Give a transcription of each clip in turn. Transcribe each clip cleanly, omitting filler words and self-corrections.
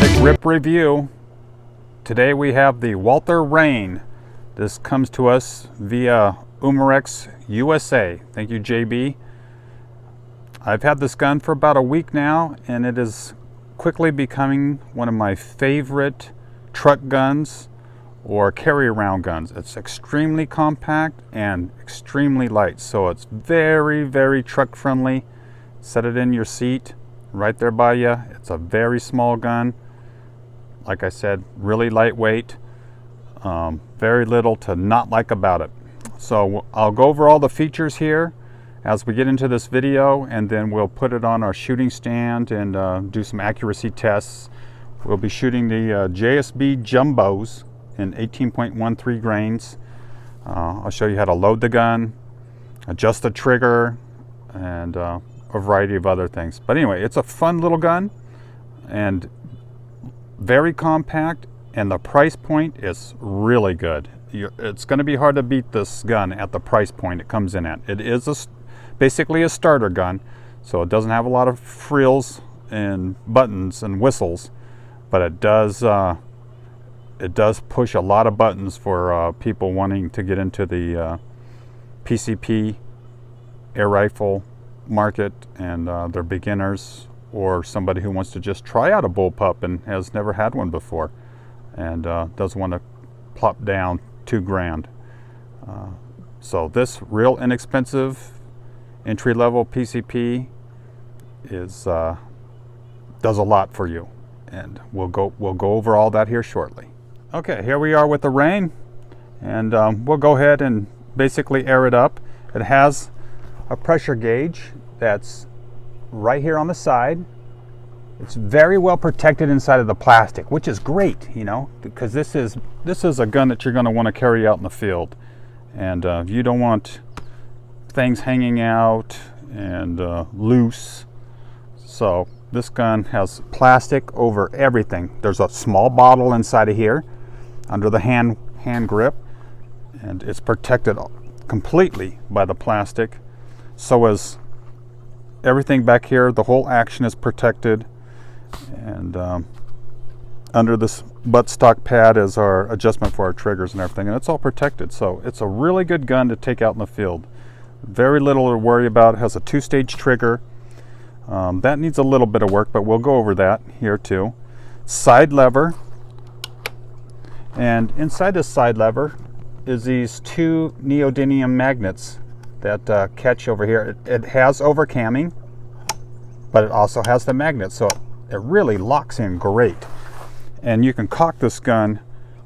Classic Rip Review. Today we have the Walther Reign. This comes to us via Umarex USA. Thank you, JB. I've had this gun for about a week now, and it is quickly becoming one of my favorite truck guns or carry around guns. It's extremely compact and extremely light, so it's very, very truck friendly. Set it in your seat right there by you. It's a very small gun. Like I said, really lightweight. Very little to not like about it. So I'll go over all the features here as we get into this video, and then we'll put it on our shooting stand and do some accuracy tests. We'll be shooting the JSB Jumbos in 18.13 grains. I'll show you how to load the gun, adjust the trigger, and a variety of other things. But anyway, it's a fun little gun and very compact, and the price point is really good. It's going to be hard to beat this gun at the price point it comes in at. It is basically a starter gun, so it doesn't have a lot of frills and buttons and whistles, but it does push a lot of buttons for people wanting to get into the PCP air rifle market, and they're beginners, or somebody who wants to just try out a bullpup and has never had one before and doesn't want to plop down $2,000. So this real inexpensive entry-level PCP is does a lot for you, and we'll go over all that here shortly. Okay, here we are with the Reign, and we'll go ahead and basically air it up. It has a pressure gauge that's right here on the side. It's very well protected inside of the plastic, which is great, you know, because this is a gun that you're going to want to carry out in the field, and you don't want things hanging out and loose. So this gun has plastic over everything. There's a small bottle inside of here under the hand grip, and it's protected completely by the plastic. So is everything back here. The whole action is protected, and under this buttstock pad is our adjustment for our triggers and everything, and it's all protected. So it's a really good gun to take out in the field. Very little to worry about. It has a 2-stage trigger. That needs a little bit of work, but we'll go over that here too. Side lever, and inside this side lever is these 2 neodymium magnets that catch over here. It has overcamming, but it also has the magnet, so it really locks in great. And you can cock this gun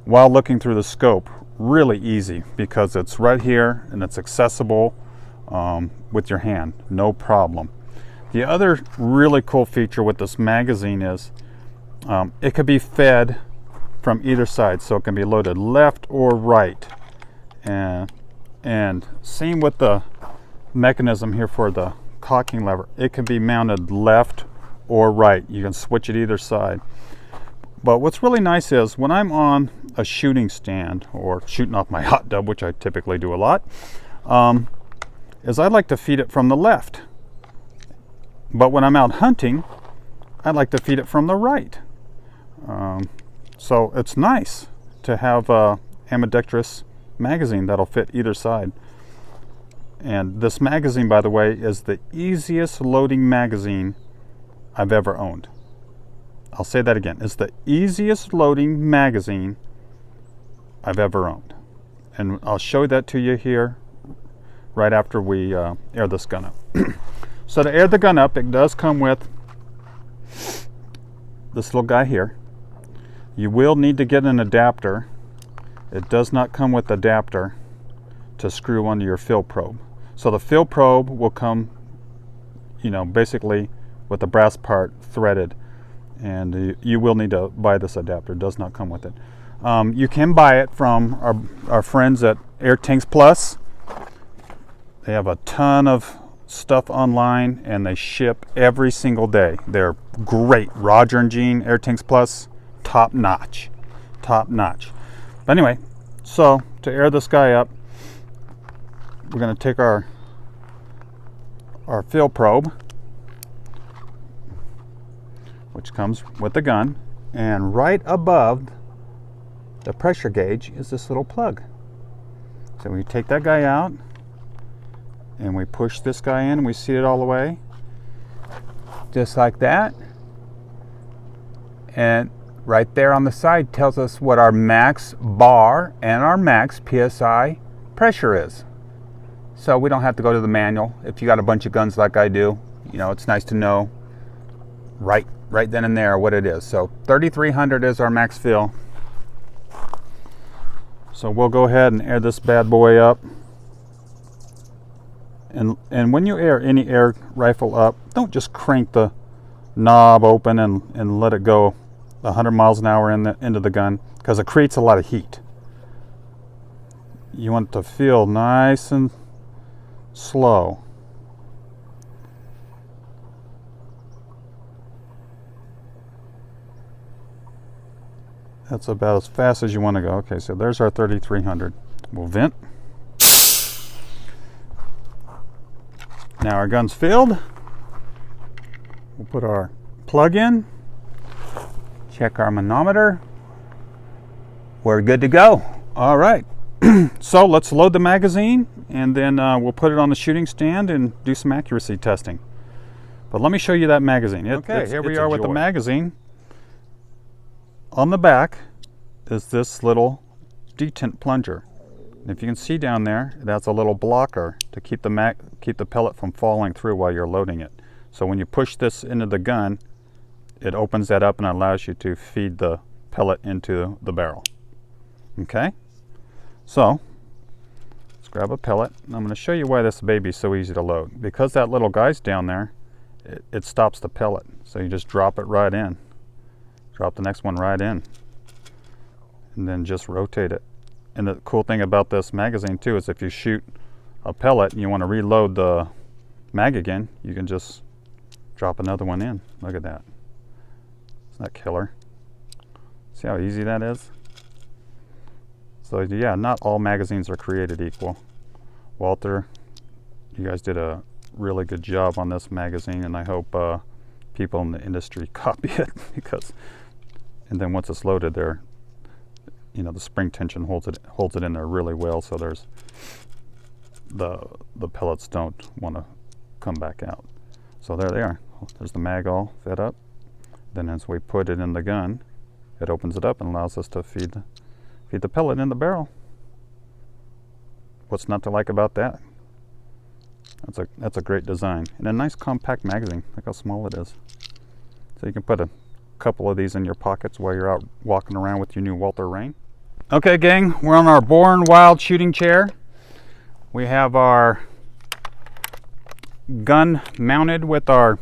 while looking through the scope really easy, because it's right here and it's accessible with your hand, no problem. The other really cool feature with this magazine is it could be fed from either side, so it can be loaded left or right. And same with the mechanism here for the cocking lever. It can be mounted left or right. You can switch it either side. But what's really nice is when I'm on a shooting stand or shooting off my hot dub, which I typically do a lot, is I like to feed it from the left. But when I'm out hunting, I like to feed it from the right. So it's nice to have a ambidextrous magazine that'll fit either side. And this magazine, by the way, is the easiest loading magazine I've ever owned. I'll say that again. It's the easiest loading magazine I've ever owned. And I'll show that to you here right after we air this gun up. So to air the gun up, it does come with this little guy here. You will need to get an adapter. It does not come with adapter to screw onto your fill probe. So the fill probe will come, you know, basically with the brass part threaded, and you will need to buy this adapter. It does not come with it. You can buy it from our friends at Air Tanks Plus. They have a ton of stuff online, and they ship every single day. They're great. Roger and Gene, Air Tanks Plus, top notch. Top notch. But anyway, so to air this guy up, we're going to take our fill probe, which comes with the gun. And right above the pressure gauge is this little plug. So we take that guy out and we push this guy in and we seat it all the way. Just like that. And right there on the side tells us what our max bar and our max PSI pressure is. So we don't have to go to the manual. If you got a bunch of guns like I do, you know, it's nice to know right then and there what it is. So 3300 is our max fill. So we'll go ahead and air this bad boy up. And when you air any air rifle up, don't just crank the knob open and let it go 100 miles an hour into the gun, because it creates a lot of heat. You want it to feel nice and slow. That's about as fast as you want to go. Okay, so there's our 3300. We'll vent. Now our gun's filled. We'll put our plug in. Check our manometer. We're good to go. All right. So let's load the magazine, and then we'll put it on the shooting stand and do some accuracy testing. But let me show you that magazine. Okay, here we are with the magazine. On the back is this little detent plunger. And if you can see down there, that's a little blocker to keep the pellet from falling through while you're loading it. So when you push this into the gun, it opens that up and allows you to feed the pellet into the barrel. Okay? So, let's grab a pellet. And I'm going to show you why this baby is so easy to load. Because that little guy's down there, it stops the pellet. So you just drop it right in. Drop the next one right in. And then just rotate it. And the cool thing about this magazine too is if you shoot a pellet and you want to reload the mag again, you can just drop another one in. Look at that. Isn't that killer? See how easy that is? So yeah, not all magazines are created equal. Walther, you guys did a really good job on this magazine, and I hope people in the industry copy it, because, and then once it's loaded there, you know, the spring tension holds it in there really well, so there's the pellets don't want to come back out. So there they are. There's the mag all fed up. Then as we put it in the gun, it opens it up and allows us to feed the pellet in the barrel. What's not to like about that? That's a great design, and a nice compact magazine. Look how small it is. So you can put a couple of these in your pockets while you're out walking around with your new Walther Reign. Okay, gang, we're on our Born Wild shooting chair. We have our gun mounted with our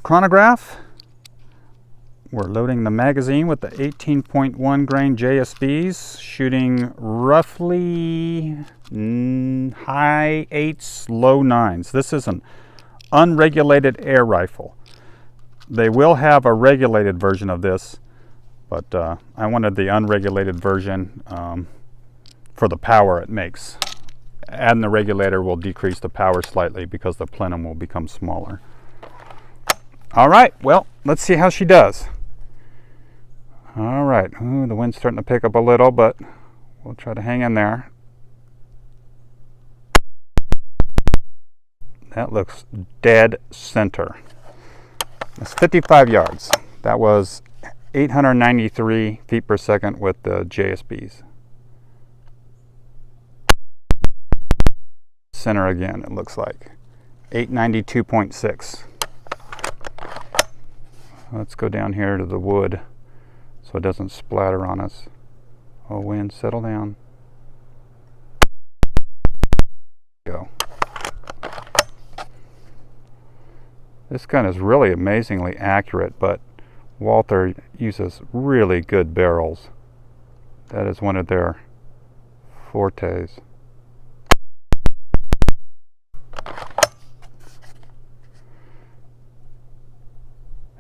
chronograph. We're loading the magazine with the 18.1 grain JSBs, shooting roughly high 8s, low 9s. This is an unregulated air rifle. They will have a regulated version of this, but I wanted the unregulated version for the power it makes. Adding the regulator will decrease the power slightly because the plenum will become smaller. All right, well, let's see how she does. All right, ooh, the wind's starting to pick up a little, but we'll try to hang in there. That looks dead center. That's 55 yards. That was 893 feet per second with the JSBs. Center again, it looks like. 892.6. Let's go down here to the wood so it doesn't splatter on us. Oh, wind, settle down. Go. This gun is really amazingly accurate, but Walther uses really good barrels. That is one of their fortes.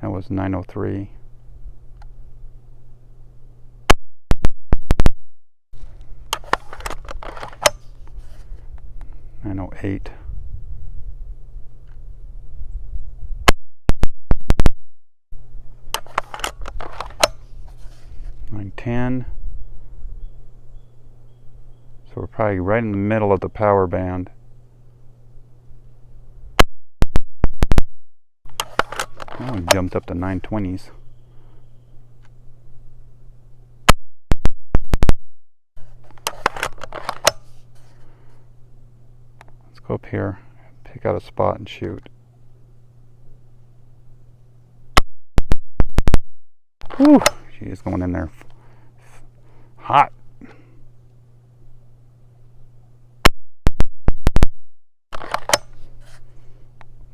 That was 903. .908. 10. So we're probably right in the middle of the power band. Oh, we jumped up to 920s. Let's go up here, pick out a spot and shoot. Whew, she is going in there hot.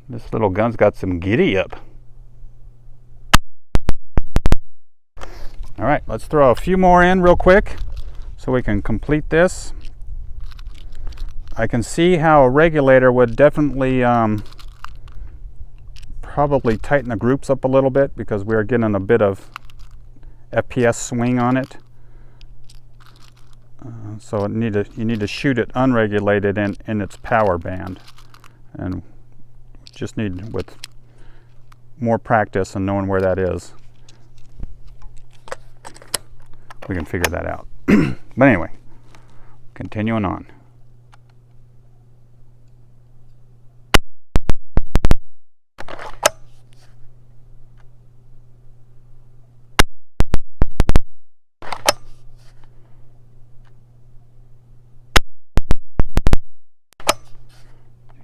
This little gun's got some giddy up. All right, let's throw a few more in real quick so we can complete this. I can see how a regulator would definitely probably tighten the groups up a little bit, because we're getting a bit of FPS swing on it. So you need to shoot it unregulated in its power band, and just need, with more practice and knowing where that is, we can figure that out. But anyway, continuing on.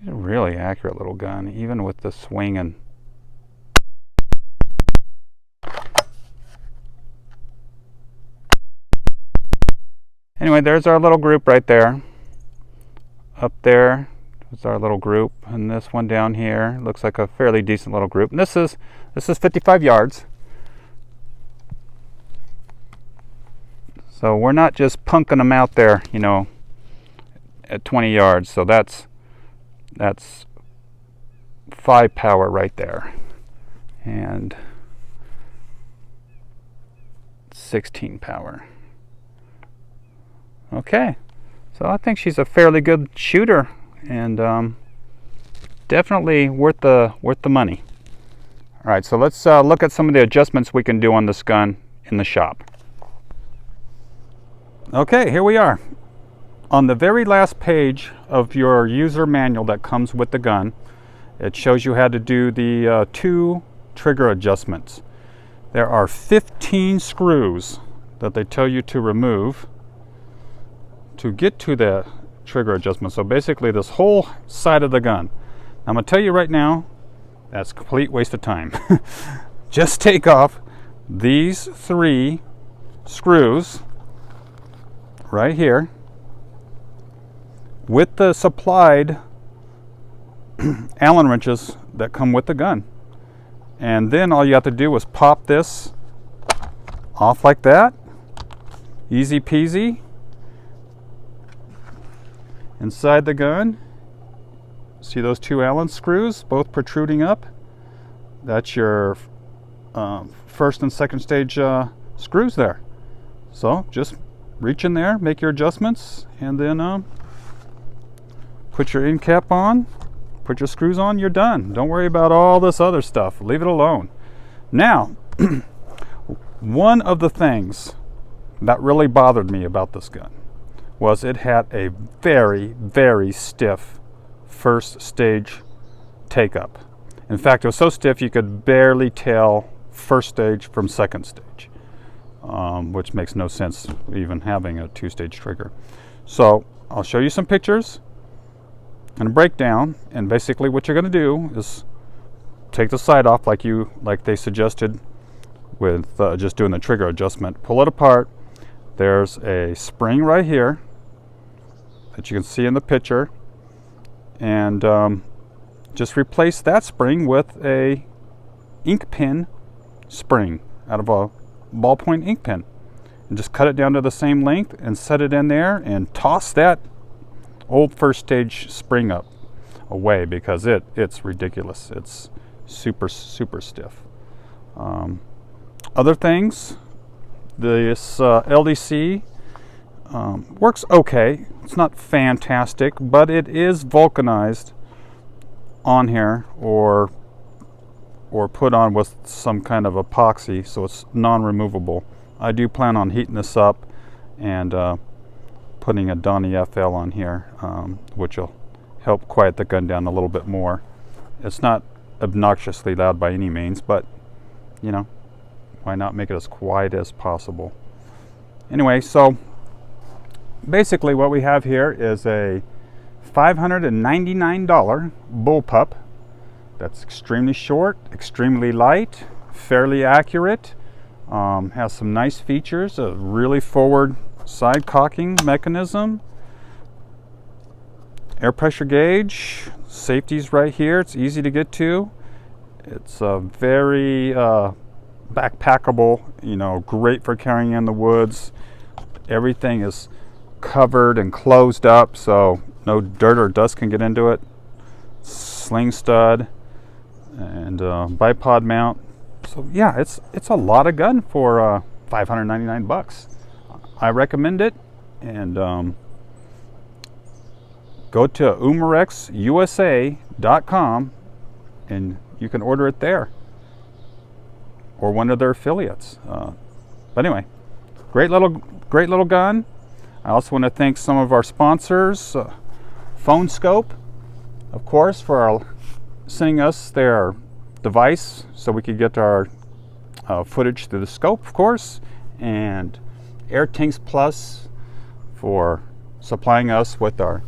It's a really accurate little gun, even with the swinging. Anyway, there's our little group right there. Up there is our little group, and this one down here looks like a fairly decent little group. And this is 55 yards. So we're not just punking them out there, you know, at 20 yards. So that's 5 power right there, and 16 power. Okay, so I think she's a fairly good shooter, and definitely worth the money. All right, so let's look at some of the adjustments we can do on this gun in the shop. Okay, here we are. On the very last page of your user manual that comes with the gun, it shows you how to do the 2 trigger adjustments. There are 15 screws that they tell you to remove to get to the trigger adjustment. So basically this whole side of the gun. I'm going to tell you right now, that's a complete waste of time. Just take off these 3 screws right here with the supplied Allen wrenches that come with the gun. And then all you have to do is pop this off like that. Easy peasy. Inside the gun, see those 2 Allen screws both protruding up? That's your first and second stage screws there. So just reach in there, make your adjustments, and then put your end cap on, put your screws on, you're done. Don't worry about all this other stuff. Leave it alone. Now, one of the things that really bothered me about this gun was it had a very, very stiff first stage take-up. In fact, it was so stiff you could barely tell first stage from second stage, which makes no sense even having a 2-stage trigger. So I'll show you some pictures and a breakdown, and basically what you're going to do is take the side off like they suggested with just doing the trigger adjustment. Pull it apart. There's a spring right here that you can see in the picture, and just replace that spring with a ink pen spring out of a ballpoint ink pen, and just cut it down to the same length and set it in there, and toss that old first stage spring up away, because it's ridiculous. It's super stiff. Other things, this LDC works okay. It's not fantastic, but it is vulcanized on here, or put on with some kind of epoxy, so it's non-removable I do plan on heating this up and putting a Donnie FL on here, which will help quiet the gun down a little bit more. It's not obnoxiously loud by any means, but you know, why not make it as quiet as possible? Anyway, so basically what we have here is a $599 bullpup that's extremely short, extremely light, fairly accurate, has some nice features, a really forward side cocking mechanism, air pressure gauge, safety's right here, it's easy to get to. It's very backpackable, you know, great for carrying in the woods. Everything is covered and closed up so no dirt or dust can get into it. Sling stud and bipod mount. So yeah, it's a lot of gun for 599 bucks. I recommend it, and go to umarexusa.com and you can order it there or one of their affiliates. But anyway, great little gun. I also want to thank some of our sponsors, Phone Scope, of course, for sending us their device so we could get our footage through the scope, of course, and AirTinks Plus for supplying us with our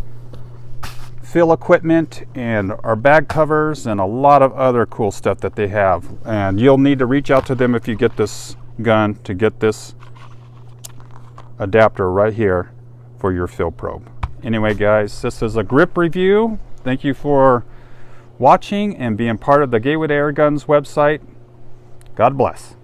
fill equipment and our bag covers and a lot of other cool stuff that they have. And you'll need to reach out to them if you get this gun to get this adapter right here for your fill probe. Anyway, guys, this is a grip review. Thank you for watching and being part of the Gateway to Air Guns website. God bless.